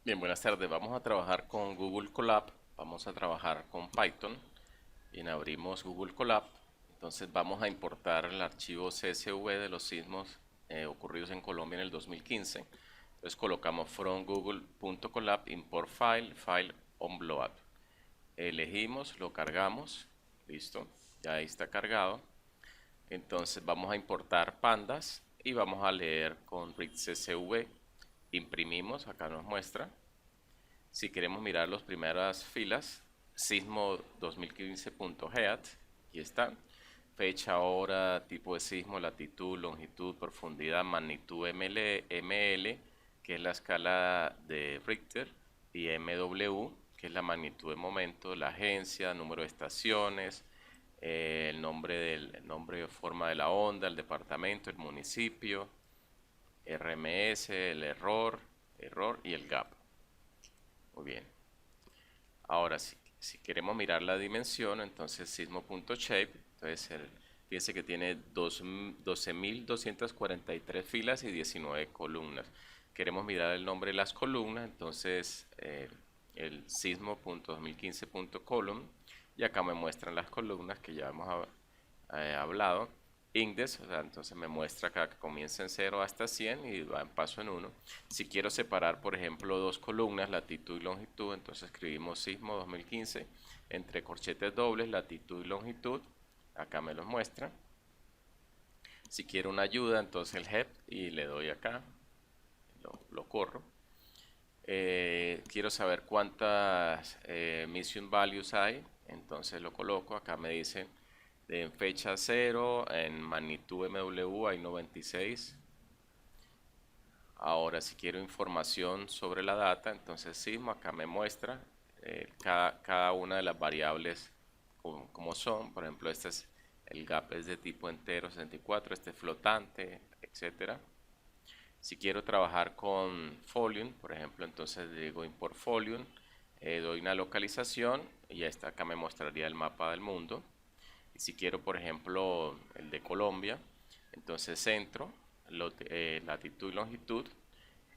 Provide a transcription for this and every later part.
Bien, buenas tardes. Vamos a trabajar con Google Colab. Vamos a trabajar con Python. Bien, abrimos Google Colab. Entonces vamos a importar el archivo CSV de los sismos ocurridos en Colombia en el 2015. Entonces colocamos from google.colab import file, file onload. Elegimos, lo cargamos. Listo, ya ahí está cargado. Entonces vamos a importar pandas y vamos a leer con read CSV. Imprimimos, acá nos muestra. Si queremos mirar las primeras filas, sismo 2015.head, aquí está. Fecha, hora, tipo de sismo, latitud, longitud, profundidad, magnitud ML, que es la escala de Richter, y MW, que es la magnitud de momento, la agencia, número de estaciones, el nombre o forma de la onda, el departamento, el municipio, RMS, el error y el gap. Muy bien. Ahora, si queremos mirar la dimensión, entonces sismo.shape, fíjense que tiene 12.243 filas y 19 columnas. Queremos mirar el nombre de las columnas, entonces el sismo.2015.column, y acá me muestran las columnas que ya hemos hablado. Index, o sea, entonces me muestra acá que comienza en 0 hasta 100 y va en paso en 1. Si quiero separar, por ejemplo, dos columnas, latitud y longitud, entonces escribimos sismo 2015 entre corchetes dobles, latitud y longitud. Acá me los muestra. Si quiero una ayuda, entonces el help y le doy acá, lo corro. Quiero saber cuántas mission values hay, entonces lo coloco. Acá me dice en fecha 0, en magnitud MW hay 96. Ahora, si quiero información sobre la data, entonces sismo, acá me muestra cada una de las variables como son. Por ejemplo, este es el gap es de tipo entero 64, este es flotante, etcétera. Si quiero trabajar con Folium, por ejemplo, entonces digo import Folium, doy una localización y acá me mostraría el mapa del mundo. Y si quiero, por ejemplo, el de Colombia, entonces centro, latitud y longitud,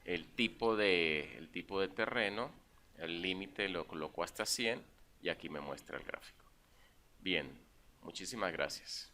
el tipo de terreno, el límite lo coloco hasta 100 y aquí me muestra el gráfico. Bien, muchísimas gracias.